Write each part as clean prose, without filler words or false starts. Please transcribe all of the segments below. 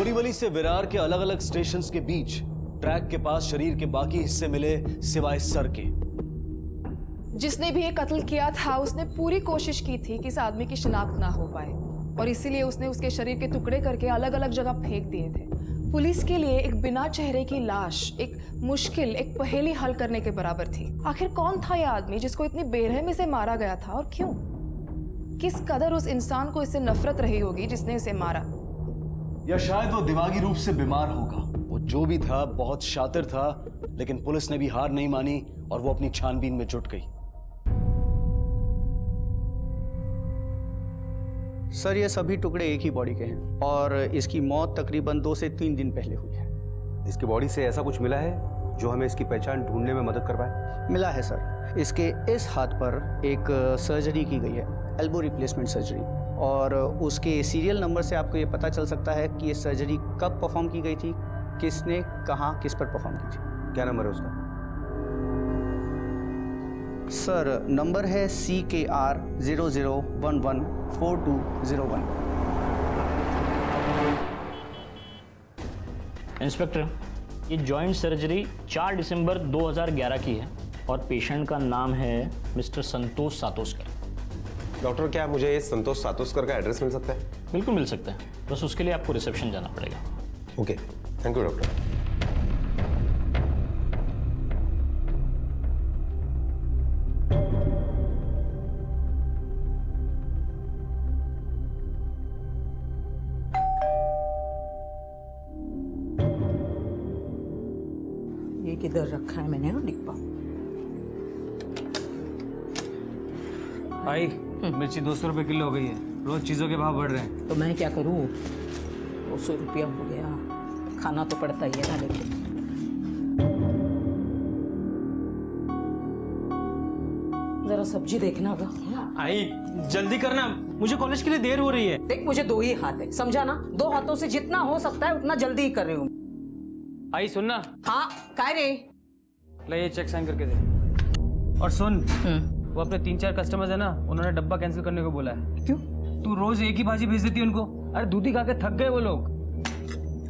बोरीवली से विरार के अलग अलग स्टेशंस के बीच ट्रैक के पास शरीर के बाकी हिस्से मिले सिवाय सर के। जिसने भी ये कत्ल किया था उसने पूरी कोशिश की थी कि इस आदमी की शिनाख्त ना हो पाए और इसीलिए उसने उसके शरीर के टुकड़े करके अलग अलग जगह फेंक दिए थे। पुलिस के लिए एक बिना चेहरे की लाश एक मुश्किल, एक पहेली हल करने के बराबर थी। आखिर कौन था यह आदमी जिसको इतनी बेरहमी से मारा गया था और क्यों? किस कदर उस इंसान को इससे नफरत रही होगी जिसने इसे मारा? या शायद वो दिमागी रूप से बीमार होगा। वो जो भी था बहुत शातिर था, लेकिन पुलिस ने भी हार नहीं मानी और वो अपनी छानबीन में जुट गई। सर, ये सभी टुकड़े एक ही बॉडी के हैं और इसकी मौत तकरीबन 2 से 3 दिन पहले हुई है। इसकी बॉडी से ऐसा कुछ मिला है जो हमें इसकी पहचान ढूंढने में मदद कर पाए? मिला है सर। इसके इस हाथ पर एक सर्जरी की गई है, एल्बो रिप्लेसमेंट सर्जरी, और उसके सीरियल नंबर से आपको ये पता चल सकता है कि ये सर्जरी कब परफॉर्म की गई थी, किसने कहाँ किस पर परफॉर्म की थी। क्या नंबर है उसका? सर, नंबर है CKR 00114201। इंस्पेक्टर, ये जॉइंट सर्जरी 4 दिसंबर 2011 की है और पेशेंट का नाम है मिस्टर संतोष सातोस्कर। डॉक्टर, क्या मुझे इस संतोष सातोस्कर का एड्रेस मिल सकता है? बिल्कुल मिल सकता है, बस उसके लिए आपको रिसेप्शन जाना पड़ेगा। Okay, thank you doctor. ये किधर रखा है मैंने ना डिब्बा। भाई, मिर्ची 200 रुपये किलो हो गई है। रोज चीजों के भाव बढ़ रहे हैं। तो मैं क्या करूँ? 200 रुपया हो गया, खाना तो पड़ता ही है ना। लेकिन जरा सब्जी देखना गा। आई जल्दी करना, मुझे कॉलेज के लिए देर हो रही है। देख, मुझे 2 ही हाथ है, समझा ना? 2 हाथों से जितना हो सकता है उतना जल्दी ही कर रही हूँ। आई सुनना। हाँ, काय रे? ले, ये चेक साइन करके दे। और सुन, वो अपने 3-4 कस्टमर्स है ना, उन्होंने डब्बा कैंसिल करने को बोला है। क्यों? तू रोज एक ही भाजी भेज देती है उनको। अरे दूधी खा के थक गए वो लोग।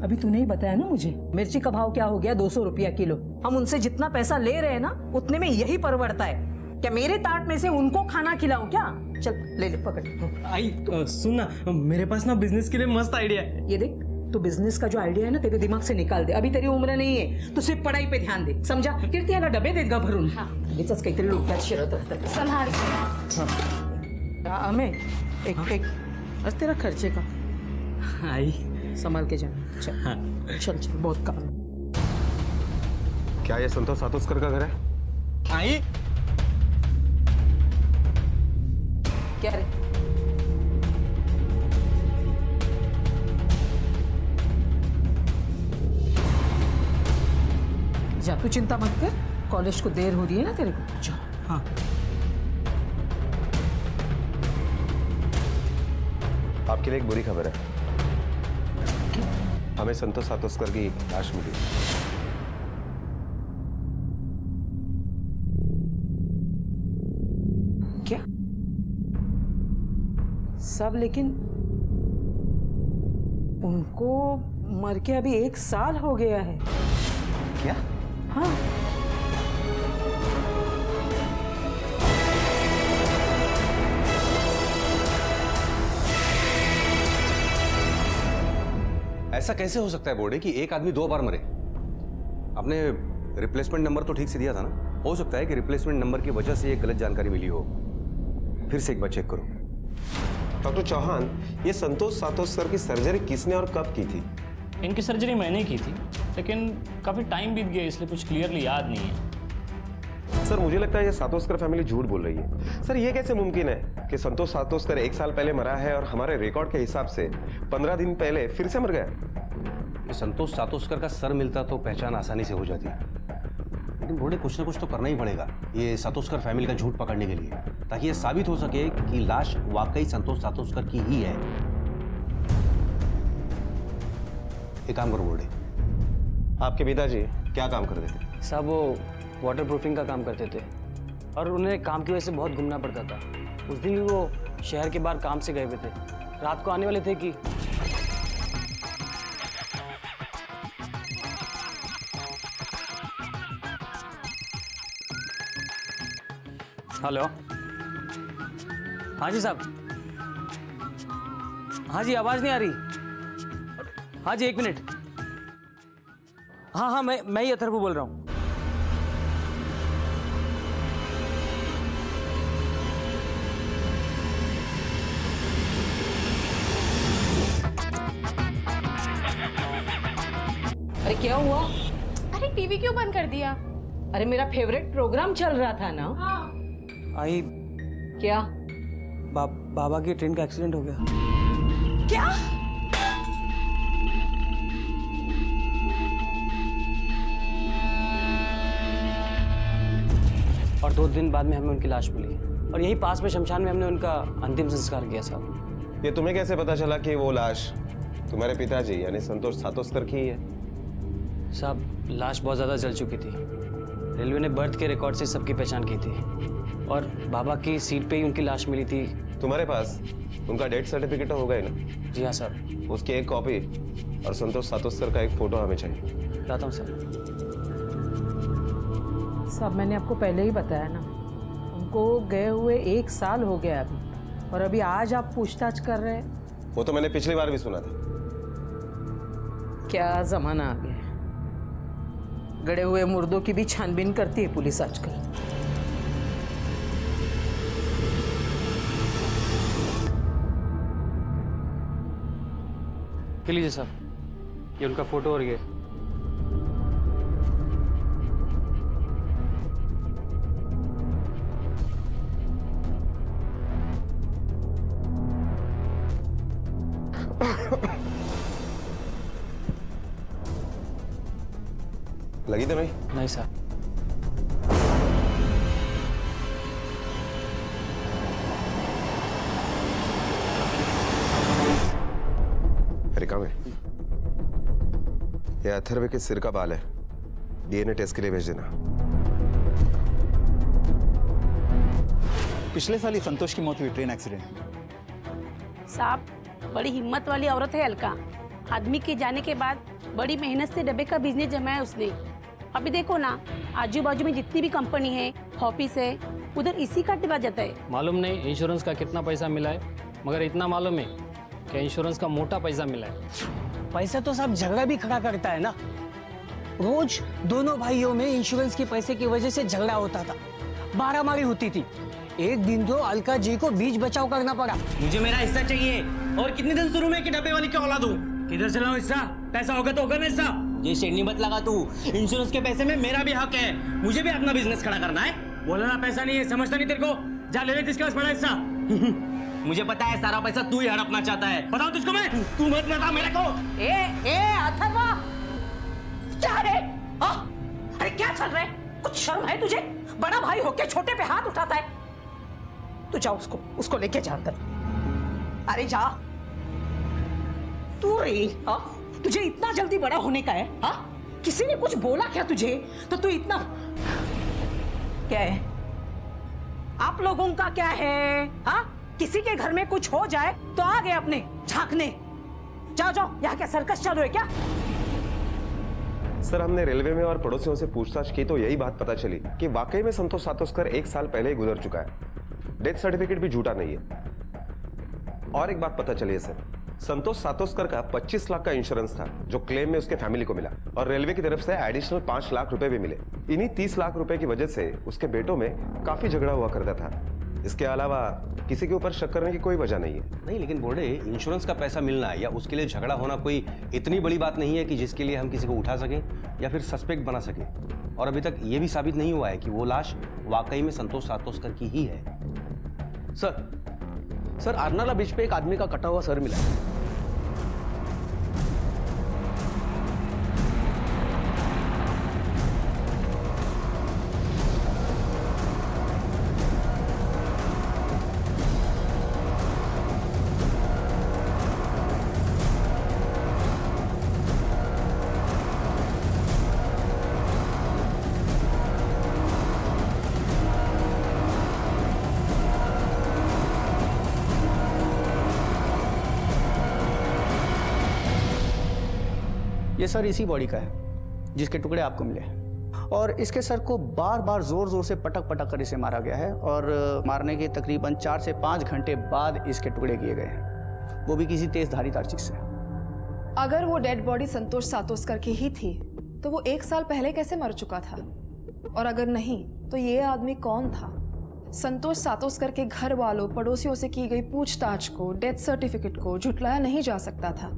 अभी तूने ही बताया ना मुझे, मिर्ची का भाव क्या हो गया? 200 रुपया किलो। हम उनसे जितना पैसा ले रहे हैं ना, उतने में यही परवड़ता है क्या? मेरे ताट में से उनको खाना खिलाऊं क्या? चल ले ले, पकड़। आई सुन ना, मेरे पास ना बिजनेस के लिए मस्त आइडिया है। ये देख, तो बिजनेस का जो आइडिया है ना, तेरे दिमाग से निकाल दे। अभी तेरी उम्र नहीं है, तो सिर्फ पढ़ाई पे ध्यान दे, समझा? कीर्ती याला डबे देत गा भरून। लगेचच काहीतरी डोक्यात शिरत राहतं। संभाल। हमें एक आज तेरा खर्चे का आई संभाल के जाना। चल चल चल, बहुत काम। क्या ये संतोष सातोस्कर का घर है? आई क्या रे? जा, तू चिंता मत कर, कॉलेज को देर हो रही है ना तेरे को। जा। हाँ। आपके लिए एक बुरी खबर है। हमें संतोष सातोस्कर की लाश मिली। क्या सब? लेकिन उनको मर के अभी 1 साल हो गया है। क्या? हाँ। ऐसा कैसे हो सकता है बोर्डे कि एक आदमी 2 बार मरे? आपने रिप्लेसमेंट नंबर तो ठीक से दिया था ना? हो सकता है कि रिप्लेसमेंट नंबर की वजह से ये गलत जानकारी मिली हो। फिर से एक बार चेक करो। डॉक्टर चौहान, ये संतोष सातोस्कर की सर्जरी किसने और कब की थी? इनकी सर्जरी मैंने की थी, लेकिन काफ़ी टाइम बीत गया इसलिए कुछ क्लियरली याद नहीं है। सर, मुझे लगता है ये सातोस्कर फैमिली झूठ बोल रही है। सर, ये कैसे मुमकिन है कि संतोष सातोस्कर 1 साल पहले मरा है और हमारे रिकॉर्ड के हिसाब से 15 दिन पहले फिर से मर गया? ये संतोष सातोस्कर का सर मिलता तो पहचान आसानी से हो जाती, लेकिन बोर्डे कुछ ना कुछ तो करना ही पड़ेगा ये सातोस्कर फैमिली का झूठ पकड़ने के लिए, ताकि ये साबित हो सके कि लाश वाकई संतोष सातोस्कर की ही है। एक काम करो बोर्डे, आपके पिताजी क्या काम करते थे? साहब, वो वाटर प्रूफिंग का काम करते थे और उन्हें काम की वजह से बहुत घूमना पड़ता था। उस दिन भी वो शहर के बाहर काम से गए हुए थे। रात को आने वाले थे कि हेलो। हाँ जी साहब। हाँ जी, आवाज़ नहीं आ रही। हाँ जी, 1 मिनट। हाँ हाँ, मैं ही अथर्व बोल रहा हूँ। अरे क्या हुआ? अरे टीवी क्यों बंद कर दिया? अरे मेरा फेवरेट प्रोग्राम चल रहा था ना। आई क्या? बाबा की ट्रेन का एक्सीडेंट हो गया। क्या? और 2 दिन बाद में हमें उनकी लाश मिली और यही पास में शमशान में हमने उनका अंतिम संस्कार किया साहब। ये तुम्हें कैसे पता चला कि वो लाश तुम्हारे पिताजी यानी संतोष सातोस्कर की ही है? साहब, लाश बहुत ज़्यादा जल चुकी थी। रेलवे ने बर्थ के रिकॉर्ड से सबकी पहचान की थी और बाबा की सीट पे ही उनकी लाश मिली थी। तुम्हारे पास उनका डेथ सर्टिफिकेट होगा ही ना? जी हाँ सर। उसकी एक कॉपी और संतोष सातोस्कर का एक फोटो हमें चाहिए। लाता हूँ सर। सब मैंने आपको पहले ही बताया ना, उनको गए हुए 1 साल हो गया अभी, और अभी आज आप पूछताछ कर रहे हैं। वो तो मैंने पिछली बार भी सुना था। क्या जमाना आ गया, गड़े हुए मुर्दों की भी छानबीन करती है पुलिस आजकल। के लीजिए साहब, ये उनका फोटो और ये। लगी तो नहीं? नहीं साहब। रिका में ये अथर्व के सिर का बाल है, डीएनए टेस्ट के लिए भेज देना। पिछले साल ही संतोष की मौत हुई ट्रेन एक्सीडेंट में। साहब, बड़ी हिम्मत वाली औरत है अलका। आदमी के जाने के बाद बड़ी मेहनत से डब्बे का बिजनेस जमाया उसने। अभी देखो ना, आजू बाजू में जितनी भी कंपनी है, ऑफिस है, उधर इसी का डिब्बा जाता है। मालूम नहीं इंश्योरेंस का कितना पैसा मिला है, मगर इतना मालूम है कि इंश्योरेंस का मोटा पैसा मिला है। पैसा तो साहब झगड़ा भी खड़ा करता है ना। रोज दोनों भाइयों में इंश्योरेंस के पैसे की वजह से झगड़ा होता था, मारामारी होती थी। एक दिन तो अलका जी को बीच बचाव करना पड़ा। मुझे मेरा हिस्सा चाहिए। और कितने दिन शुरू में कि डब्बे वाली क्या औलाद हूँ? किधर से लाऊं हिस्सा? पैसा होगा तो होगा ना हिस्सा। ये शेरनी मत लगा तू। इंश्योरेंस के पैसे में मेरा भी हक है, मुझे भी अपना बिजनेस खड़ा करना है। बोला ना पैसा नहीं है, समझता नहीं तेरे को? जा ले जिसके पास बड़ा हिस्सा। मुझे पता है सारा पैसा तू ही हड़पना चाहता है। बताऊं तुझको मैं? तू मत बता मेरे को। ए अथर्वा, क्या रे? अरे क्या चल रहा है? कुछ शर्म है तुझे? बड़ा भाई होके छोटे पे हाथ उठाता है। तू जा, उसको लेके जा अंदर। अरे जा तू रे। तुझे इतना जल्दी बड़ा होने का है? किसी ने कुछ बोला क्या तुझे? तो तू इतना क्या है? आप लोगों का क्या है? किसी के घर में कुछ हो जाए तो आ गए अपने झांकने। जाओ जाओ, यहाँ क्या सर्कस चालू है क्या? सर, हमने रेलवे में और पड़ोसियों से पूछताछ की तो यही बात पता चली कि वाकई में संतोष सातोस्कर 1 साल पहले ही गुजर चुका है। डेथ सर्टिफिकेट भी झूठा नहीं है। और एक बात पता चली है सर, संतोष सातोस्कर का 25 लाख का इंश्योरेंस था जो क्लेम में उसके फैमिली को मिला, और रेलवे की तरफ से एडिशनल 5 लाख रुपए भी मिले। इन्हीं 30 लाख रुपए की वजह से उसके बेटों में काफी झगड़ा हुआ करता था। इसके अलावा किसी के ऊपर शक करने की कोई वजह नहीं है। नहीं, लेकिन बोर्डे, इंश्योरेंस का पैसा मिलना या उसके लिए झगड़ा होना कोई इतनी बड़ी बात नहीं है कि जिसके लिए हम किसी को उठा सकें या फिर सस्पेक्ट बना सकें। और अभी तक ये भी साबित नहीं हुआ है कि वो लाश वाकई में संतोष सातोस्कर की ही है। सर आरनाला बीच पे एक आदमी का कटा हुआ सर मिला। ये सर इसी बॉडी का है जिसके टुकड़े आपको मिले। और इसके सर को बार बार जोर जोर से पटक पटक कर इसे मारा गया है और मारने के तकरीबन 4 से 5 घंटे बाद इसके टुकड़े किए गए हैं, वो भी किसी तेज धारीदार चीज से। अगर वो डेड बॉडी संतोष सातोस्कर की ही थी तो वो 1 साल पहले कैसे मर चुका था? और अगर नहीं तो ये आदमी कौन था? संतोष सातोस्कर के घर वालों पड़ोसियों से की गई पूछताछ को, डेथ सर्टिफिकेट को झुटलाया नहीं जा सकता था।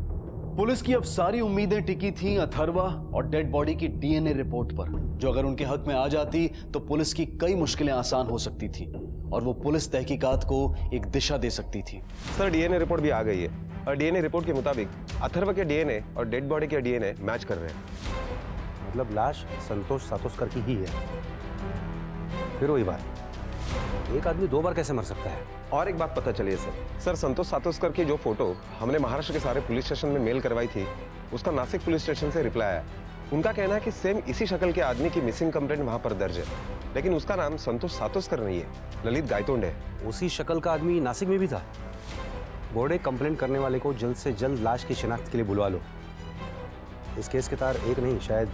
पुलिस की अब सारी उम्मीदें टिकी थीं अथर्वा और डेड बॉडी की डीएनए रिपोर्ट पर, जो अगर उनके हक में आ जाती तो पुलिस की कई मुश्किलें आसान हो सकती थी और वो पुलिस तहकीकात को एक दिशा दे सकती थी। सर डीएनए रिपोर्ट भी आ गई है और डीएनए रिपोर्ट के मुताबिक अथर्वा के डीएनए और डेड बॉडी के डीएनए मैच कर रहे हैं। मतलब लाश संतोष सातोस्कर की ही है। फिर वही बात, एक आदमी 2 बार कैसे मर सकता है? और एक बात पता चली है सर संतोष सातोस्कर की जो फोटो हमने महाराष्ट्र के सारे पुलिस स्टेशन में मेल करवाई थी, उसका नासिक पुलिस स्टेशन से रिप्लाई आया। उनका कहना है कि सेम इसी शक्ल के आदमी की मिसिंग कंप्लेंट वहां पर दर्ज है, लेकिन उसका नाम संतोष सातोस्कर नहीं है, ललित गायतोंड है। उसी शक्ल का आदमी नासिक में भी था। बोर्डे कंप्लेंट करने वाले को जल्द से जल्द लाश की शिनाख्त के लिए बुलवा लो। इस केस के तार एक नहीं, शायद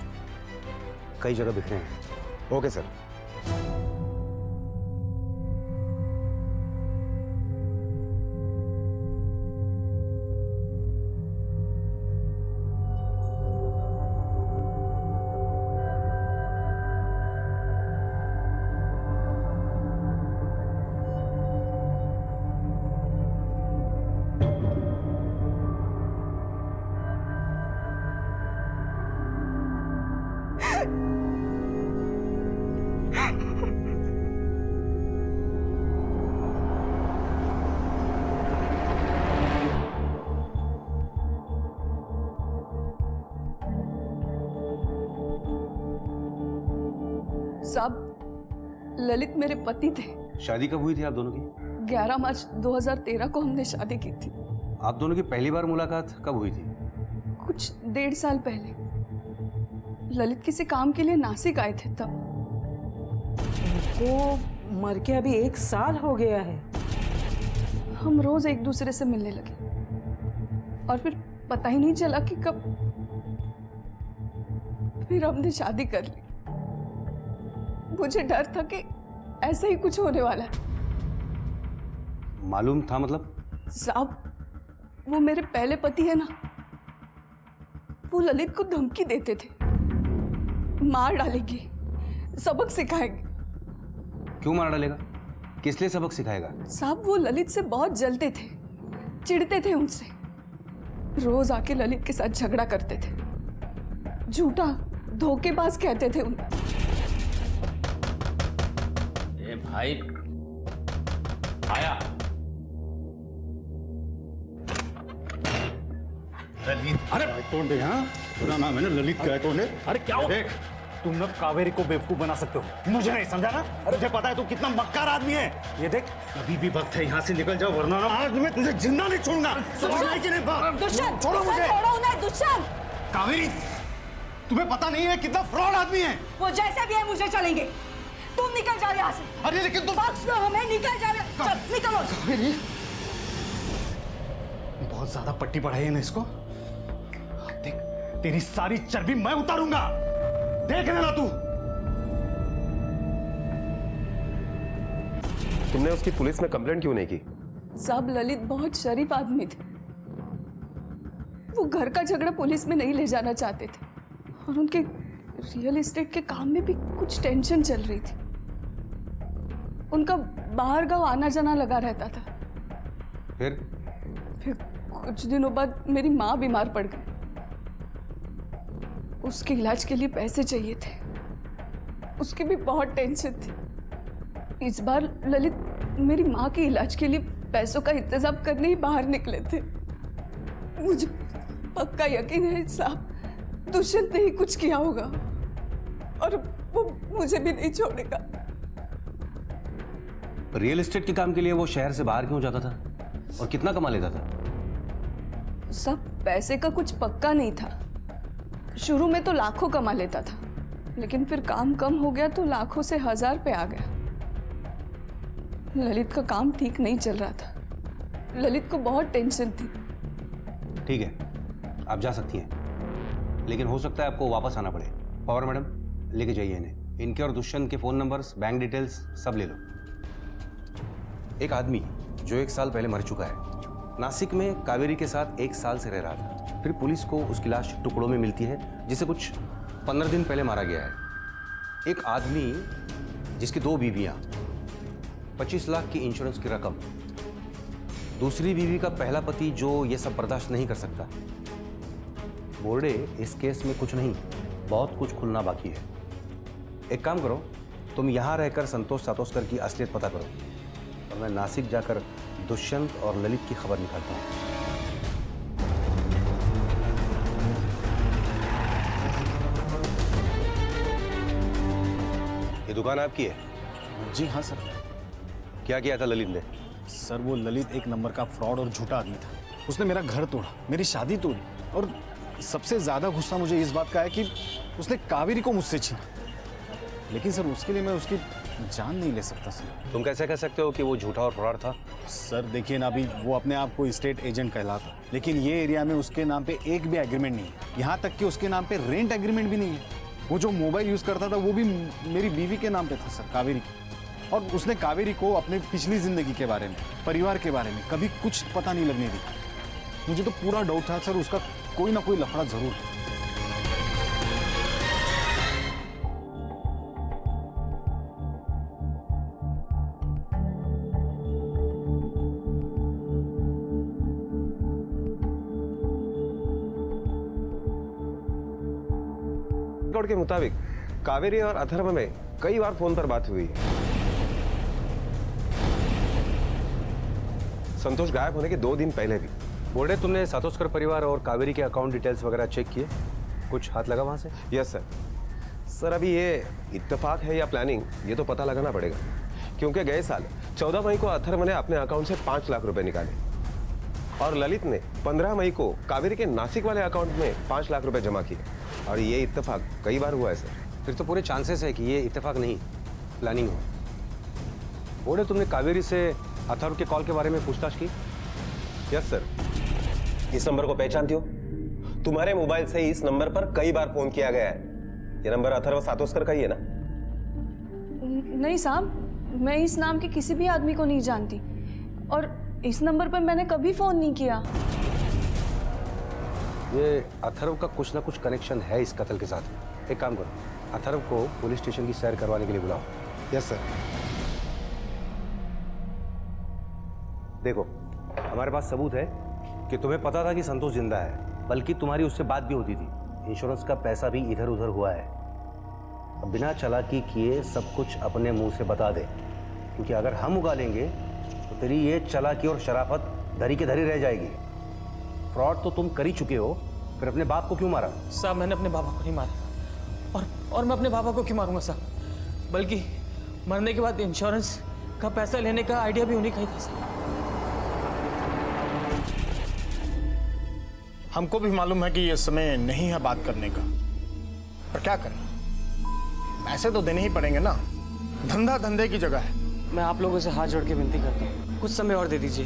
कई जगह बिखरे हैं। Okay sir. साहब, ललित मेरे पति थे। शादी कब हुई थी आप दोनों की? 11 मार्च 2013 को हमने शादी की थी। आप दोनों की पहली बार मुलाकात कब हुई थी? कुछ 1.5 साल पहले। ललित किसी काम के लिए नासिक आए थे तब। वो मर के अभी 1 साल हो गया है। हम रोज एक दूसरे से मिलने लगे और फिर पता ही नहीं चला कि कब फिर हमने शादी कर ली। मुझे डर था कि ऐसा ही कुछ होने वाला है। मालूम था मतलब? साहब, वो मेरे पहले पति है ना, वो ललित को धमकी देते थे, मार डालेंगे, सबक सिखाएंगे। क्यों मार डालेगा? किस लिए सबक सिखाएगा? साहब, वो ललित से बहुत जलते थे, चिढ़ते थे उनसे, रोज आके ललित के साथ झगड़ा करते थे, झूठा धोखेबाज कहते थे उन्हें। ए भाई आया। ललित गायतोंड है। हाँ, पूरा नाम है ना ललित गायतोंड है। अरे क्या हो? देख, तुम ना कावेरी को बेवकूफ बना सकते हो, मुझे नहीं समझा ना? मुझे पता है तू कितना मक्कार आदमी है। ये देख, अभी भी वक्त है, यहाँ से निकल जाओ वरना ना आज मैं तुझे जिंदा नहीं छोड़ूंगा। समझ में आई कि नहीं? दुष्यंत, छोड़ो मुझे। छोड़ो उन्हें, दुष्यंत। कावेरी, तुम्हें पता नहीं है कितना फ्रॉड आदमी है। वो जैसे भी है मुझे चलेंगे। तुम निकल जाओ यहाँ से। अरे लेकिन तुम बख्श दो हमें, निकल जाओ। चल निकलो। कावेरी, बहुत ज्यादा पट्टी पढ़ाई है ना इसको। देख, तेरी सारी चर्बी मैं उतारूंगा, देख लेना तू। तुमने उसकी पुलिस में कंप्लेंट क्यों नहीं की? साहब, ललित बहुत शरीफ आदमी थे। वो घर का झगड़ा पुलिस में नहीं ले जाना चाहते थे और उनके रियल एस्टेट के काम में भी कुछ टेंशन चल रही थी। उनका बाहर गांव आना जाना लगा रहता था। फिर कुछ दिनों बाद मेरी माँ बीमार पड़ गई। उसके इलाज के लिए पैसे चाहिए थे, उसकी भी बहुत टेंशन थी। इस बार ललित मेरी माँ के इलाज के लिए पैसों का इंतजाम करने ही बाहर निकले थे। मुझे पक्का यकीन है साहब, दुष्यंत ने ही कुछ किया होगा और वो मुझे भी नहीं छोड़ेगा। रियल एस्टेट के काम के लिए वो शहर से बाहर क्यों जाता था और कितना कमा लेता था? सब पैसे का कुछ पक्का नहीं था। शुरू में तो लाखों कमा लेता था, लेकिन फिर काम कम हो गया तो लाखों से 1000 पे आ गया। ललित का काम ठीक नहीं चल रहा था। ललित को बहुत टेंशन थी। ठीक है, आप जा सकती हैं, लेकिन हो सकता है आपको वापस आना पड़े। पवार मैडम, लेके जाइए इन्हें। इनके और दुष्यंत के फ़ोन नंबर्स, बैंक डिटेल्स सब ले लो। एक आदमी जो 1 साल पहले मर चुका है, नासिक में कावेरी के साथ 1 साल से रह रहा था। फिर पुलिस को उसकी लाश टुकड़ों में मिलती है, जिसे कुछ 15 दिन पहले मारा गया है। एक आदमी जिसकी 2 बीवियां, 25 लाख की इंश्योरेंस की रकम, दूसरी बीवी का पहला पति जो ये सब बर्दाश्त नहीं कर सकता। बोर्डे, इस केस में कुछ नहीं, बहुत कुछ खुलना बाकी है। एक काम करो, तुम यहाँ रहकर संतोष सातोस्कर की असलियत पता करो और मैं नासिक जाकर दुष्यंत और ललित की खबर निकालता हूँ। ये दुकान आपकी है? जी हाँ सर। क्या किया था ललित ने? सर वो ललित एक नंबर का फ्रॉड और झूठा आदमी था। उसने मेरा घर तोड़ा, मेरी शादी तोड़ी, और सबसे ज्यादा गुस्सा मुझे इस बात का है कि उसने कावेरी को मुझसे छीना। लेकिन सर उसके लिए मैं उसकी जान नहीं ले सकता सर। तुम कैसे कह सकते हो कि वो झूठा और फ्रॉड था? सर देखिए ना, अभी वो अपने आप को स्टेट एजेंट कहलाता, लेकिन ये एरिया में उसके नाम पे एक भी एग्रीमेंट नहीं है। यहाँ तक कि उसके नाम पे रेंट एग्रीमेंट भी नहीं है। वो जो मोबाइल यूज करता था वो भी मेरी बीवी के नाम पे था सर, कावेरी की। और उसने कावेरी को अपने पिछली जिंदगी के बारे में, परिवार के बारे में कभी कुछ पता नहीं लगने दी। मुझे तो पूरा डाउट था सर उसका कोई ना कोई लफड़ा जरूर है। रिकॉर्ड के मुताबिक कावेरी और अथर्व में कई बार फोन पर बात हुई है। संतोष गायब होने के 2 दिन पहले भी। बोर्डे, तुमने सातोस्कर परिवार और कावेरी के अकाउंट डिटेल्स वगैरह चेक किए? कुछ हाथ लगा वहां से? Yes sir. सर अभी ये इत्तेफाक है या प्लानिंग, ये तो पता लगाना पड़ेगा, क्योंकि गए साल 14 मई को अथर्व ने अपने अकाउंट से 5 लाख रुपए निकाले और ललित ने 15 मई को कावेरी के नासिक वाले अकाउंट में 5 लाख रुपए जमा किए। और ये इत्तेफाक कई बार हुआ है सर। फिर तो पूरे चांसेस है कि ये इत्तेफाक नहीं, प्लानिंग हो। बोर्डे, तुमने कावेरी से अथर्व के कॉल के बारे में पूछताछ की? Yes sir. इस नंबर को पहचानती हो? तुम्हारे मोबाइल से इस नंबर पर कई बार फोन किया गया है। ये नंबर अथर्व सातोस्कर का ही है ना? नहीं साहब, मैं इस नाम के किसी भी आदमी को नहीं जानती और इस नंबर पर मैंने कभी फोन नहीं किया। ये अथर्व का कुछ ना कुछ कनेक्शन है इस कत्ल के साथ। एक काम करो, अथर्व को पुलिस स्टेशन की सैर करवाने के लिए बुलाओ। Yes sir. देखो, हमारे पास सबूत है कि तुम्हें पता था कि संतोष जिंदा है, बल्कि तुम्हारी उससे बात भी होती थी। इंश्योरेंस का पैसा भी इधर उधर हुआ है। अब बिना चालाकी किए सब कुछ अपने मुंह से बता दे, क्योंकि अगर हम उगालेंगे तो तेरी ये चालाकी और शराफत धरी के धरी रह जाएगी। फ्रॉड तो तुम कर ही चुके हो, फिर अपने बाप को क्यों मारा? साहब मैंने अपने बाबा को नहीं मारा, और मैं अपने बाबा को क्यों मारूंगा साहब? बल्कि मरने के बाद इंश्योरेंस का पैसा लेने का आइडिया भी उन्हीं का ही था साहब। हमको भी मालूम है कि ये समय नहीं है बात करने का, पर क्या करें, पैसे तो देने ही पड़ेंगे ना। धंधा धंधे की जगह है। मैं आप लोगों से हाथ जोड़ के विनती करता हूँ, कुछ समय और दे दीजिए,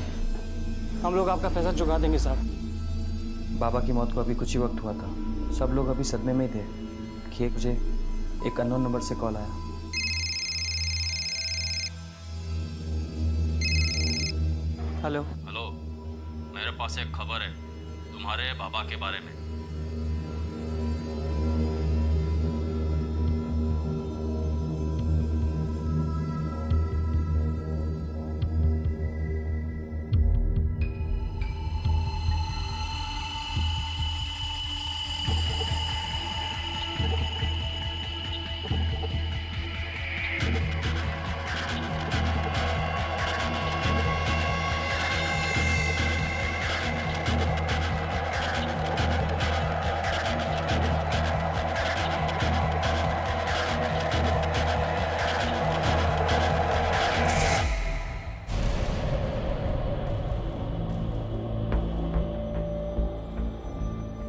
हम लोग आपका पैसा चुका देंगे साहब। बाबा की मौत को अभी कुछ ही वक्त हुआ था, सब लोग अभी सदमे में ही थे कि मुझे एक अननोन नंबर से कॉल आया। हेलो। हेलो, मेरे पास एक खबर है तुम्हारे बाबा के बारे में।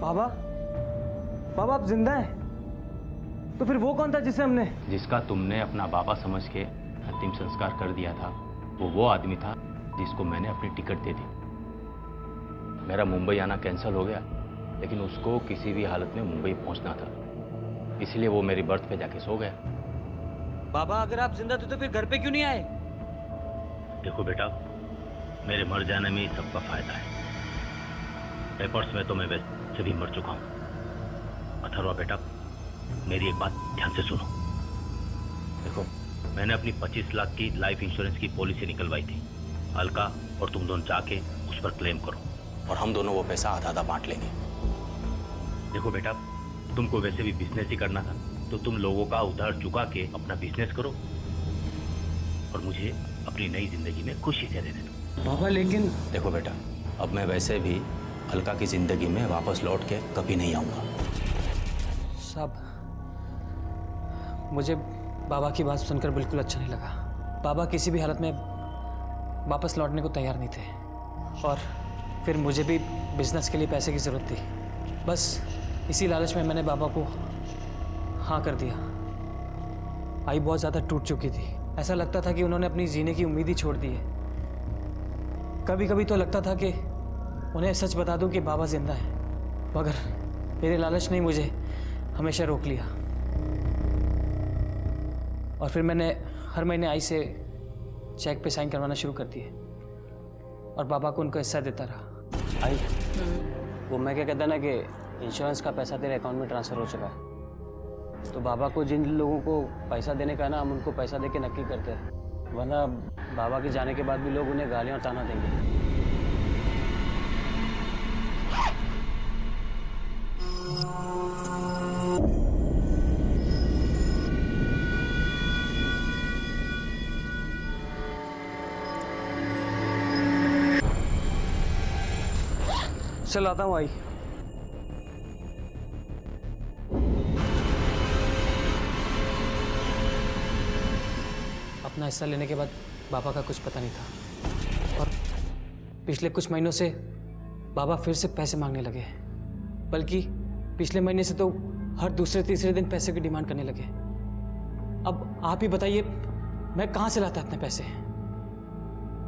बाबा, बाबा आप जिंदा हैं? तो फिर वो कौन था जिसे हमने? जिसका तुमने अपना बाबा समझ के अंतिम संस्कार कर दिया था, वो आदमी था जिसको मैंने अपनी टिकट दे दी। मेरा मुंबई आना कैंसिल हो गया, लेकिन उसको किसी भी हालत में मुंबई पहुंचना था, इसलिए वो मेरी बर्थ पे जाके सो गया। बाबा अगर आप जिंदा थे तो फिर घर पे क्यों नहीं आए? देखो बेटा, मेरे मर जाने में ही सबका फायदा है। पेपर्स में तो मैं वैसे भी मर चुका हूँ। अथर्वा बेटा, मेरी एक बात ध्यान से सुनो। देखो, मैंने अपनी 25 लाख की लाइफ इंश्योरेंस की पॉलिसी निकलवाई थी। अलका और तुम दोनों जाके उस पर क्लेम करो और हम दोनों वो पैसा आधा आधा बांट लेंगे। देखो बेटा, तुमको वैसे भी बिजनेस ही करना था, तो तुम लोगों का उधार चुका के अपना बिजनेस करो और मुझे अपनी नई जिंदगी में खुशी से रहने दो। बाबा लेकिन देखो बेटा, अब मैं वैसे भी अलका की जिंदगी में वापस लौट के कभी नहीं आऊंगा। साहब, मुझे बाबा की बात सुनकर बिल्कुल अच्छा नहीं लगा। बाबा किसी भी हालत में वापस लौटने को तैयार नहीं थे और फिर मुझे भी बिजनेस के लिए पैसे की ज़रूरत थी। बस इसी लालच में मैंने बाबा को हाँ कर दिया। आई बहुत ज़्यादा टूट चुकी थी। ऐसा लगता था कि उन्होंने अपनी जीने की उम्मीद ही छोड़ दी है। कभी कभी तो लगता था कि उन्हें सच बता दूं कि बाबा जिंदा है, मगर मेरे लालच ने मुझे हमेशा रोक लिया। और फिर मैंने हर महीने आई से चेक पे साइन करवाना शुरू कर दिए और बाबा को उनका हिस्सा देता रहा। आई, वो मैं क्या कहता ना कि इंश्योरेंस का पैसा तेरे अकाउंट में ट्रांसफ़र हो चुका है, तो बाबा को जिन लोगों को पैसा देने का है ना, हम उनको पैसा दे के नक्की करते हैं, वरना बाबा के जाने के बाद भी लोग उन्हें गालियाँ और ताना देंगे। चल आता हूँ आई। अपना हिस्सा लेने के बाद बाबा का कुछ पता नहीं था और पिछले कुछ महीनों से बाबा फिर से पैसे मांगने लगे, बल्कि पिछले महीने से तो हर दूसरे तीसरे दिन पैसे की डिमांड करने लगे। अब आप ही बताइए मैं कहाँ से लाता इतने पैसे?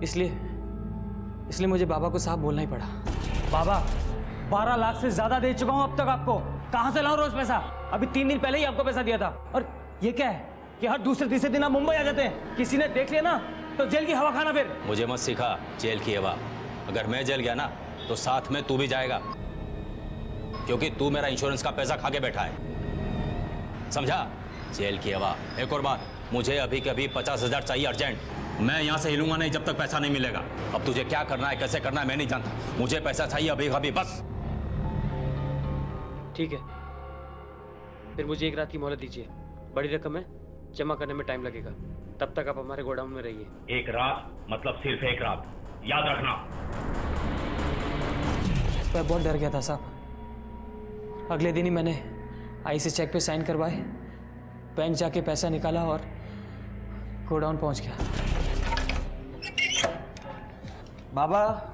इसलिए मुझे बाबा को साफ बोलना ही पड़ा। बाबा 12 लाख से ज्यादा दे चुका हूं अब तक आपको, कहां से लाऊं रोज पैसा? अभी 3 दिन पहले ही आपको पैसा दिया था। और ये क्या है कि हर दूसरे तीसरे दिन आप मुंबई आ जाते हैं, किसी ने देख लिया ना तो जेल की हवा खाना। फिर मुझे मत सिखा जेल की हवा। अगर मैं जेल गया ना तो साथ में तू भी जाएगा, क्योंकि तू मेरा इंश्योरेंस का पैसा खा के बैठा है, समझा? जेल की हवा। एक और बात, मुझे अभी के अभी 50,000 चाहिए अर्जेंट। मैं यहाँ से हिलूंगा नहीं जब तक पैसा नहीं मिलेगा। अब तुझे क्या करना है, कैसे करना है, मैं नहीं जानता, मुझे पैसा चाहिए अभी अभी, बस। ठीक है, फिर मुझे एक रात की मोहलत दीजिए। बड़ी रकम है, जमा करने में टाइम लगेगा, तब तक आप हमारे गोडाउन में रहिए। एक रात मतलब सिर्फ एक रात, याद रखना। मैं बहुत डर गया था साहब। अगले दिन ही मैंने आई से चेक पे साइन करवाए, बैंक जाके पैसा निकाला और गोडाउन पहुंच गया। बाबा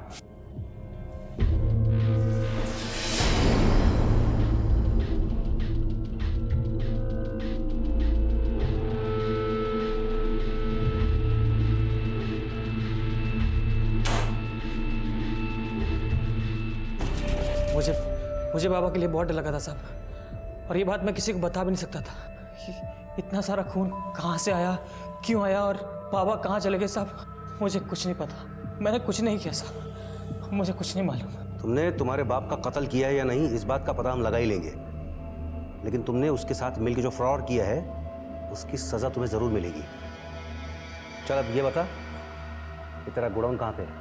मुझे बाबा के लिए बहुत डर लगा था साहब, और ये बात मैं किसी को बता भी नहीं सकता था। इतना सारा खून कहाँ से आया, क्यों आया और बाबा कहाँ चले गए साहब, मुझे कुछ नहीं पता। मैंने कुछ नहीं किया साहब, मुझे कुछ नहीं मालूम। तुमने तुम्हारे बाप का कत्ल किया है या नहीं, इस बात का पता हम लगा ही लेंगे, लेकिन तुमने उसके साथ मिलकर जो फ्रॉड किया है उसकी सज़ा तुम्हें ज़रूर मिलेगी। चल अब ये बता कि तेरा गोडाउन कहाँ पे है?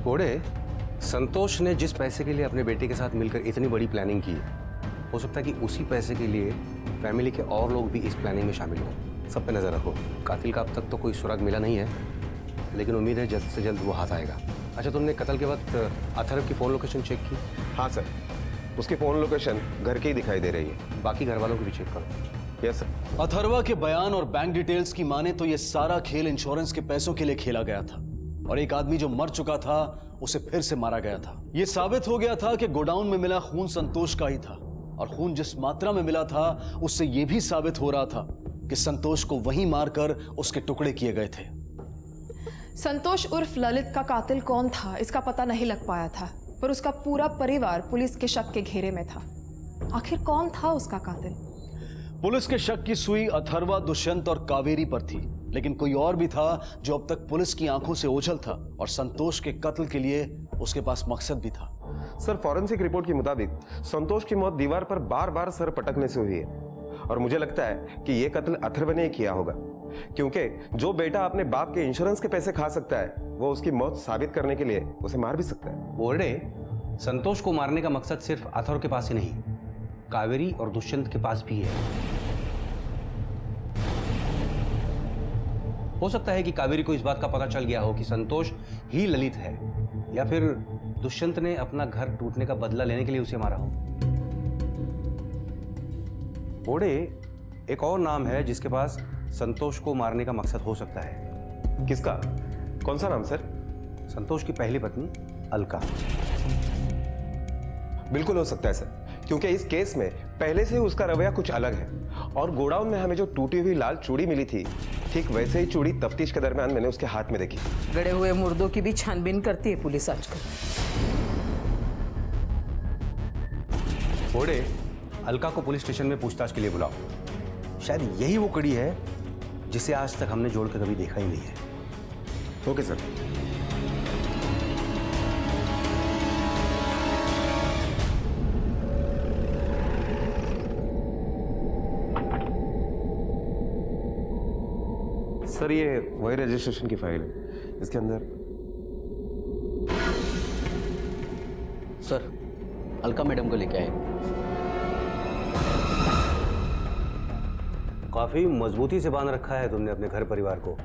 घोड़े, संतोष ने जिस पैसे के लिए अपने बेटे के साथ मिलकर इतनी बड़ी प्लानिंग की, हो सकता है कि उसी पैसे के लिए फैमिली के और लोग भी इस प्लानिंग में शामिल हों। सब पे नज़र रखो। कातिल का अब तक तो कोई सुराग मिला नहीं है, लेकिन उम्मीद है जल्द से जल्द वो हाथ आएगा। अच्छा, तुमने कत्ल के वक्त अथर्व की फ़ोन लोकेशन चेक की? हाँ सर, उसकी फ़ोन लोकेशन घर की ही दिखाई दे रही है। बाकी घर वालों को भी चेक करो। Yes sir. अथर्वा के बयान और बैंक डिटेल्स की माने तो ये सारा खेल इंश्योरेंस के पैसों के लिए खेला गया था, और एक आदमी जो मर चुका था उसे फिर से मारा गया था। यह साबित हो गया था कि गोडाउन में मिला खून संतोष का ही था, और खून जिस मात्रा में मिला था उससे यह भी साबित हो रहा था कि संतोष को वहीं मारकर उसके टुकड़े किए गए थे। संतोष उर्फ ललित का कातिल कौन था इसका पता नहीं लग पाया था, पर उसका पूरा परिवार पुलिस के शक के घेरे में था। आखिर कौन था उसका कातिल? पुलिस के शक की सुई अथर्वा, दुष्यंत और कावेरी पर थी, लेकिन कोई और भी था जो अब तक पुलिस की आंखों से ओझल था, और संतोष के कत्ल के लिए उसके पास मकसद भी था। सर, फॉरेंसिक रिपोर्ट के मुताबिक संतोष की मौत दीवार पर बार बार सर पटकने से हुई है, और मुझे लगता है कि यह कत्ल अथर्व ने किया होगा, क्योंकि जो बेटा अपने बाप के इंश्योरेंस के पैसे खा सकता है वो उसकी मौत साबित करने के लिए उसे मार भी सकता है। बोर्डे, संतोष को मारने का मकसद सिर्फ अथर्व के पास ही नहीं, कावेरी और दुष्यंत के पास भी है। हो सकता है कि कावेरी को इस बात का पता चल गया हो कि संतोष ही ललित है, या फिर दुष्यंत ने अपना घर टूटने का बदला लेने के लिए उसे मारा हो। बोर्डे, एक और नाम है जिसके पास संतोष को मारने का मकसद हो सकता है। किसका? कौन सा नाम सर? संतोष की पहली पत्नी अलका। बिल्कुल हो सकता है सर, क्योंकि इस केस में पहले से उसका रवैया कुछ अलग है, और गोडाउन में हमें जो टूटी हुई लाल चूड़ी मिली थी, ठीक वैसे ही चूड़ी तफ्तीश के दरमियान मैंने उसके हाथ में देखी। गड़े हुए मुर्दों की भी छानबीन करती है पुलिस आजकल। बोर्डे, अलका को पुलिस स्टेशन में पूछताछ के लिए बुलाओ। शायद यही वो कड़ी है जिसे आज तक हमने जोड़ कर कभी देखा ही नहीं है। Okay sir. सर, ये वही रजिस्ट्रेशन की फाइल है, इसके अंदर। सर, अलका मैडम को लेके आए। काफी मजबूती से बांध रखा है तुमने अपने घर परिवार को।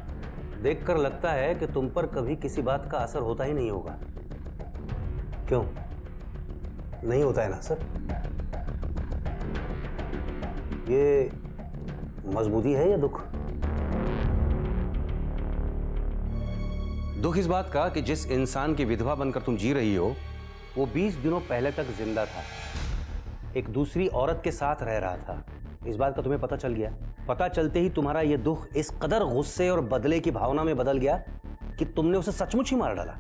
देखकर लगता है कि तुम पर कभी किसी बात का असर होता ही नहीं होगा। क्यों नहीं होता है ना सर? ये मजबूती है या दुख? दुख इस बात का कि जिस इंसान की विधवा बनकर तुम जी रही हो वो 20 दिनों पहले तक जिंदा था, एक दूसरी औरत के साथ रह रहा था। इस बात का तुम्हें पता चल गया। पता चलते ही तुम्हारा ये दुख इस कदर गुस्से और बदले की भावना में बदल गया कि तुमने उसे सचमुच ही मार डाला।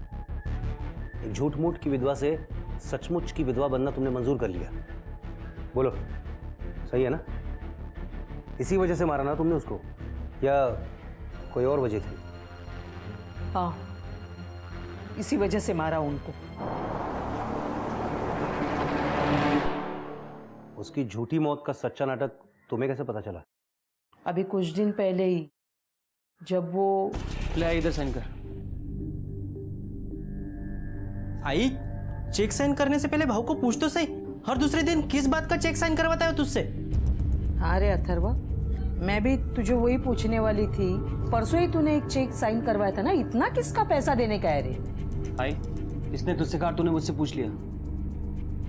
एक झूठ मूठ की विधवा से सचमुच की विधवा बनना तुमने मंजूर कर लिया। बोलो, सही है ना? इसी वजह से मारा ना तुमने उसको, या कोई और वजह थी? हाँ, इसी वजह से मारा उनको। उसकी झूठी मौत का सच्चा नाटक तुम्हें कैसे पता चला? अभी कुछ दिन पहले ही, जब वो ले आई, इधर साइन कर। आई, चेक साइन करने से पहले भाव को पूछ तो सही, हर दूसरे दिन किस बात का चेक साइन करवाता है तुझसे? हाँ रे अथर्वा, मैं भी तुझे वही पूछने वाली थी। परसों ही तूने एक चेक साइन करवाया था ना, इतना किसका पैसा देने का है रे? आई, इसने तुझसे कहा, तूने मुझसे पूछ लिया।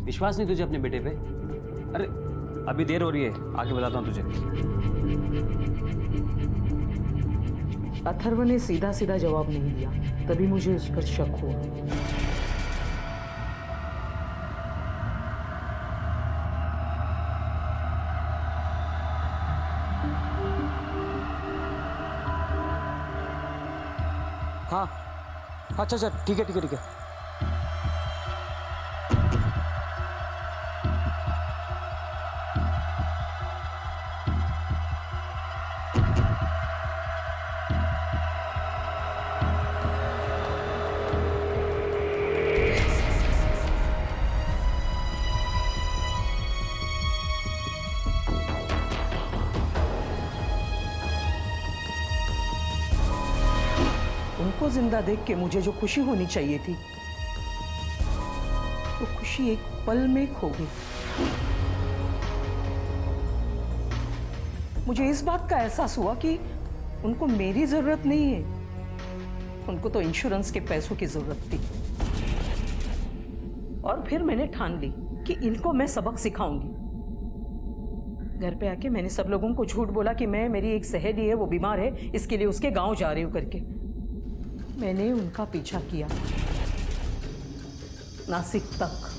विश्वास नहीं तुझे अपने बेटे पे? अरे अभी देर हो रही है, आगे बताता हूँ तुझे। अथर्व ने सीधा सीधा जवाब नहीं दिया, तभी मुझे उस पर शक हुआ। हाँ, अच्छा अच्छा, ठीक है ठीक है ठीक है। उनको जिंदा देख के मुझे जो खुशी होनी चाहिए थी, वो खुशी एक पल में खो गई। मुझे इस बात का एहसास हुआ कि उनको मेरी जरूरत नहीं है, उनको तो इंश्योरेंस के पैसों की जरूरत थी। और फिर मैंने ठान ली कि इनको मैं सबक सिखाऊंगी। घर पे आके मैंने सब लोगों को झूठ बोला कि मेरी एक सहेली है, वो बीमार है, इसके लिए उसके गांव जा रही हूं करके। मैंने उनका पीछा किया, नासिक तक।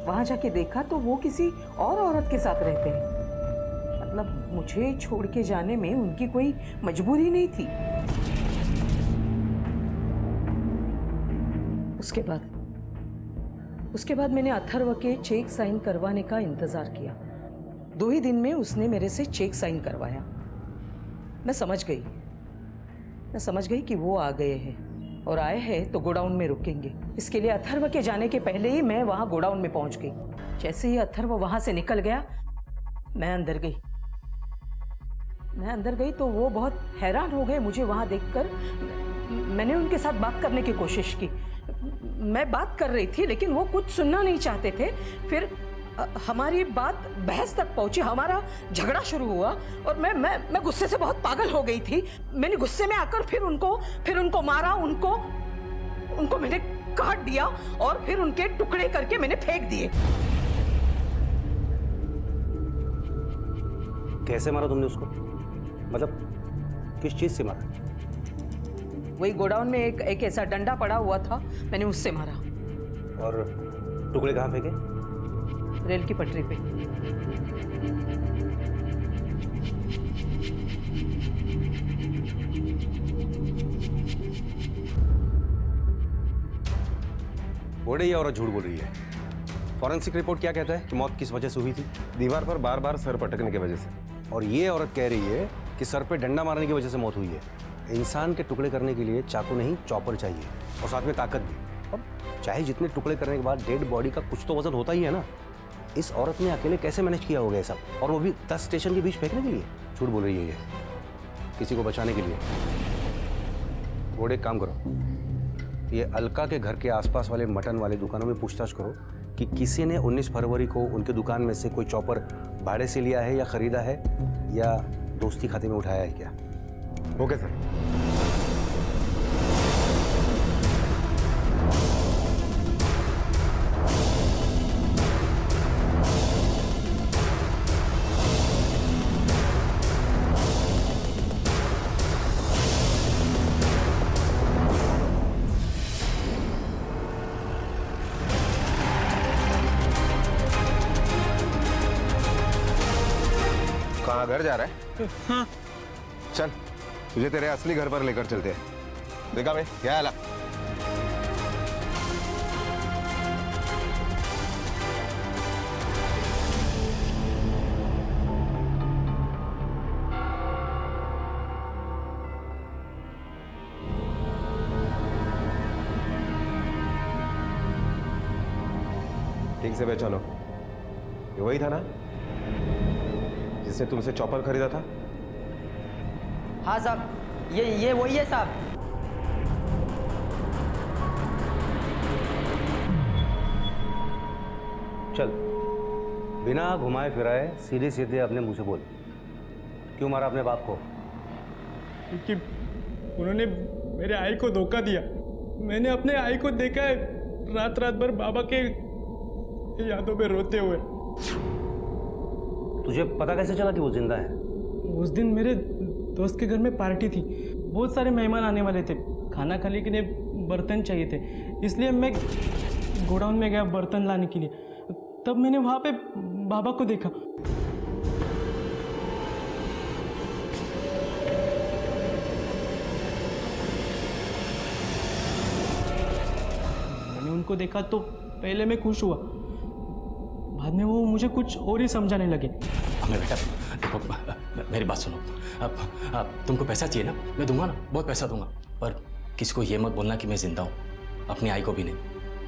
वहां जाके देखा तो वो किसी और औरत के साथ रहते हैं। मतलब मुझे छोड़ के जाने में उनकी कोई मजबूरी नहीं थी। उसके बाद मैंने अथर्व के चेक साइन करवाने का इंतजार किया। 2 ही दिन में उसने मेरे से चेक साइन करवाया। मैं समझ गई कि वो आ गए हैं और आए हैं तो गोडाउन में रुकेंगे। इसके लिए अथर्व के जाने के पहले ही मैं वहां गोडाउन में पहुंच गई। जैसे ही अथर्व वहां से निकल गया, मैं अंदर गई तो वो बहुत हैरान हो गए मुझे वहां देखकर। मैंने उनके साथ बात करने की कोशिश की। मैं बात कर रही थी लेकिन वो कुछ सुनना नहीं चाहते थे। फिर हमारी बात बहस तक पहुंची, हमारा झगड़ा शुरू हुआ और मैं गुस्से से बहुत पागल हो गई थी। मैंने गुस्से में आकर फिर उनको मारा, उनको मैंने काट दिया और फिर उनके टुकड़े करके मैंने फेंक दिए। कैसे मारा तुमने उसको? मतलब किस चीज से मारा? वही गोडाउन में एक ऐसा डंडा पड़ा हुआ था, मैंने उससे मारा। और टुकड़े कहाँ फेंके? रेल की पटरी पे। बोले ये औरत झूठ बोल रही है। फॉरेंसिक रिपोर्ट क्या कहता है कि मौत किस वजह से हुई थी? दीवार पर बार बार सर पटकने की वजह से। और ये औरत कह रही है कि सर पे डंडा मारने की वजह से मौत हुई है। इंसान के टुकड़े करने के लिए चाकू नहीं, चॉपर चाहिए और साथ में ताकत भी। और चाहे जितने टुकड़े करने के बाद डेड बॉडी का कुछ तो वजन होता ही है ना। इस औरत ने अकेले कैसे मैनेज किया होगा ये सब, और वो भी 10 स्टेशन के बीच फेंकने के लिए? झूठ बोल रही है ये, किसी को बचाने के लिए। घोड़े एक काम करो, ये अलका के घर के आसपास वाले मटन वाले दुकानों में पूछताछ करो कि किसी ने 19 फरवरी को उनके दुकान में से कोई चॉपर भाड़े से लिया है या खरीदा है या दोस्ती खाते में उठाया है क्या। Okay sir. कहाँ घर जा रहा है? हाँ। चल तुझे तेरे असली घर पर लेकर चलते हैं। देखा भाई क्या हाल? ठीक से पहचानो, ये वही था ना जिसने तुमसे चॉपर खरीदा था? हाँ साहब, ये वही है साहब। चल, बिना घुमाए फिराए सीधे सीधे अपने मुंह से बोल, क्यों मारा अपने बाप को? क्योंकि उन्होंने मेरे आई को धोखा दिया। मैंने अपने आई को देखा है रात भर बाबा के यादों में रोते हुए। तुझे पता कैसे चला कि वो जिंदा है? उस दिन मेरे दोस्त के घर में पार्टी थी, बहुत सारे मेहमान आने वाले थे। खाना खाने के लिए बर्तन चाहिए थे, इसलिए मैं गोडाउन में गया बर्तन लाने के लिए। तब मैंने वहाँ पे बाबा को देखा। मैंने उनको देखा तो पहले मैं खुश हुआ, बाद में वो मुझे कुछ और ही समझाने लगे। हमें बेटा देखो, मेरी बात सुनो। अब तुमको पैसा चाहिए ना, मैं दूंगा ना, बहुत पैसा दूंगा। पर किसी को ये मत बोलना कि मैं जिंदा हूँ, अपनी आई को भी नहीं।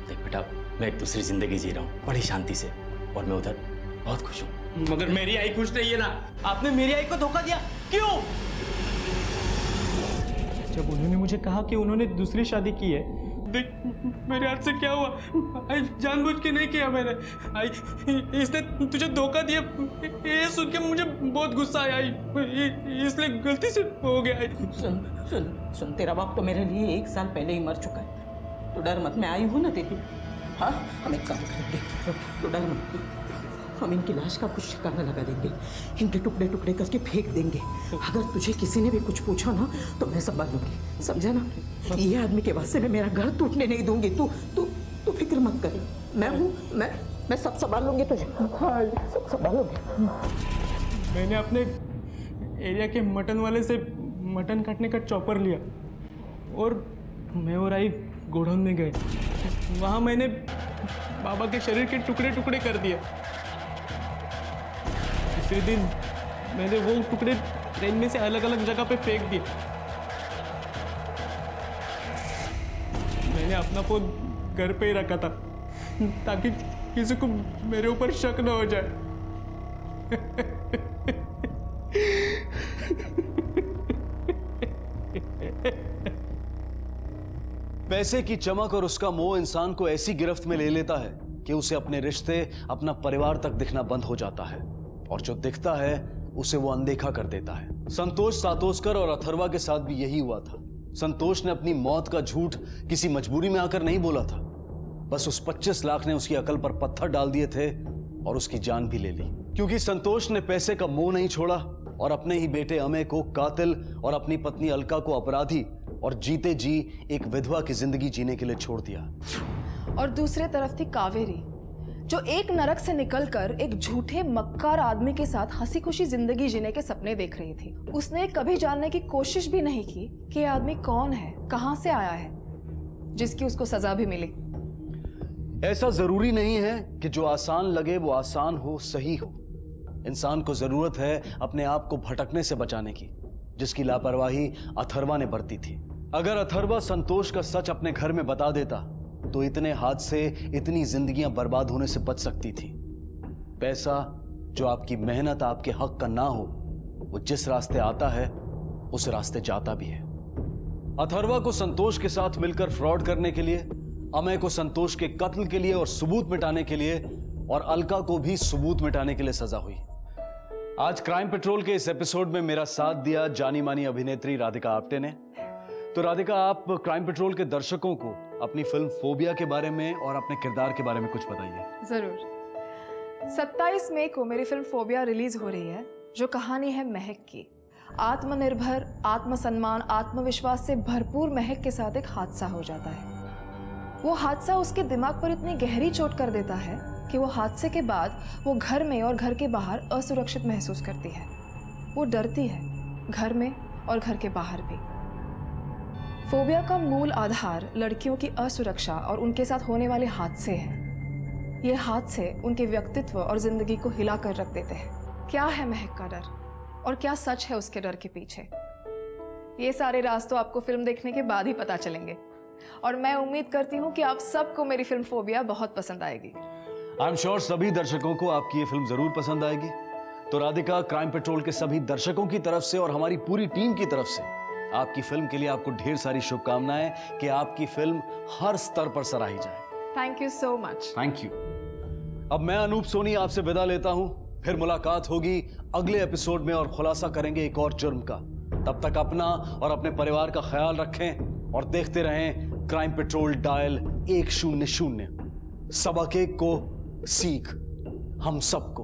देख बेटा, मैं एक दूसरी जिंदगी जी रहा हूँ बड़ी शांति से, और मैं उधर बहुत खुश हूँ। मगर मेरी आई खुश नहीं है ना। आपने मेरी आई को धोखा दिया क्यों? जब उन्होंने मुझे कहा कि उन्होंने दूसरी शादी की है, देख मेरे हाथ से क्या हुआ। आई जानबूझ के नहीं किया मैंने। आई इसने तुझे धोखा दिया, ये सुन के मुझे बहुत गुस्सा आया। इसलिए गलती से हो गया। सुन सुन सुन, तेरा बाप तो मेरे लिए 1 साल पहले ही मर चुका है। तो डर मत, मैं आई हूँ ना तेरी। हाँ, हम एक काम करेंगे, तो डर मत। हम इनकी लाश का कुछ ठिकाना लगा देंगे, इनके टुकड़े टुकड़े करके फेंक देंगे। अगर तुझे किसी ने भी कुछ पूछा ना तो मैं संभालूंगी, समझा ना? ये आदमी के वास्ते मैं मेरा घर टूटने नहीं दूंगी। तू तू तू फिक्र मत कर, मैं हूँ, मैं सब संभाल लूंगी तुझे। हाँ, सब संभालूंगी। मैंने अपने एरिया के मटन वाले से मटन काटने का चॉपर लिया और मैं और आई गोडाउन में गए। वहाँ मैंने बाबा के शरीर के टुकड़े टुकड़े कर दिए। दूसरे दिन मैंने वो टुकड़े ट्रेन में से अलग अलग जगह पे फेंक दिए। मैंने अपना फोन घर पे ही रखा था ताकि किसी को मेरे ऊपर शक न हो जाए। पैसे की चमक और उसका मोह इंसान को ऐसी गिरफ्त में ले लेता है कि उसे अपने रिश्ते, अपना परिवार तक दिखना बंद हो जाता है, और जो दिखता है उसे वो अनदेखा कर देता है। संतोष सातोस्कर और अथर्वा के साथ भी यही हुआ था। संतोष ने अपनी मौत का झूठ किसी मजबूरी में आकर नहीं बोला था, बस उस 25 लाख ने उसकी अकल पर पत्थर डाल दिए थे और उसकी जान भी ले ली। क्योंकि संतोष ने पैसे का मोह नहीं छोड़ा और अपने ही बेटे अमय को कातिल और अपनी पत्नी अलका को अपराधी और जीते जी एक विधवा की जिंदगी जीने के लिए छोड़ दिया। और दूसरे तरफ थी कावेरी, जो एक नरक से निकलकर एक झूठे मक्कार आदमी के साथ हंसी खुशी जिंदगी जीने के सपने देख रही थी। उसने कभी जानने की कोशिश भी नहीं की कि यह आदमी कौन है, कहां से आया है, जिसकी उसको सजा भी मिली। ऐसा जरूरी नहीं है कि जो आसान लगे वो आसान हो, सही हो। इंसान को जरूरत है अपने आप को भटकने से बचाने की, जिसकी लापरवाही अथर्वा ने बरती थी। अगर अथर्वा संतोष का सच अपने घर में बता देता तो इतने हादसे, इतनी जिंदगियां बर्बाद होने से बच सकती थी। पैसा जो आपकी मेहनत, आपके हक का ना हो, वो जिस रास्ते आता है उस रास्ते जाता भी है। अथर्वा को संतोष के साथ मिलकर फ्रॉड करने के लिए, अमय को संतोष के कत्ल के लिए और सबूत मिटाने के लिए, और अलका को भी सबूत मिटाने के लिए सजा हुई। आज क्राइम पेट्रोल के इस एपिसोड में मेरा साथ दिया जानी मानी अभिनेत्री राधिका आप्टे ने। तो राधिका, आप क्राइम पेट्रोल के दर्शकों को अपनी फिल्म फोबिया के बारे में और अपने किरदार के बारे में कुछ बताइए। जरूर। 27 मई को मेरी फिल्म फोबिया रिलीज हो रही है, जो कहानी है महक की। आत्मनिर्भर, आत्मसम्मान, आत्मविश्वास से भरपूर महक के साथ एक हादसा हो जाता है। वो हादसा उसके दिमाग पर इतनी गहरी चोट कर देता है कि वो हादसे के बाद वो घर में और घर के बाहर असुरक्षित महसूस करती है। वो डरती है, घर में और घर के बाहर भी। फोबिया का मूल आधार लड़कियों की असुरक्षा और उनके साथ होने वाले हादसे हैं। ये हादसे उनके व्यक्तित्व और जिंदगी को हिला कर रख देते हैं। क्या है महक का डर और क्या सच है उसके डर के पीछे, ये सारे राज तो आपको फिल्म देखने के बाद ही पता चलेंगे। और मैं उम्मीद करती हूँ कि आप सबको मेरी फिल्म फोबिया बहुत पसंद आएगी। आई एम श्योर सभी दर्शकों को आपकी ये फिल्म जरूर पसंद आएगी। तो राधिका, क्राइम पेट्रोल के सभी दर्शकों की तरफ से और हमारी पूरी टीम की तरफ से आपकी फिल्म के लिए आपको ढेर सारी शुभकामनाएं कि आपकी फिल्म हर स्तर पर सराही जाए। Thank you so much. Thank you. अब मैं अनूप सोनी आपसे विदा लेता हूं, फिर मुलाकात होगी अगले एपिसोड में और खुलासा करेंगे एक और जुर्म का। तब तक अपना और अपने परिवार का ख्याल रखें और देखते रहें क्राइम पेट्रोल डायल 100। सबक एक को सीख हम सबको।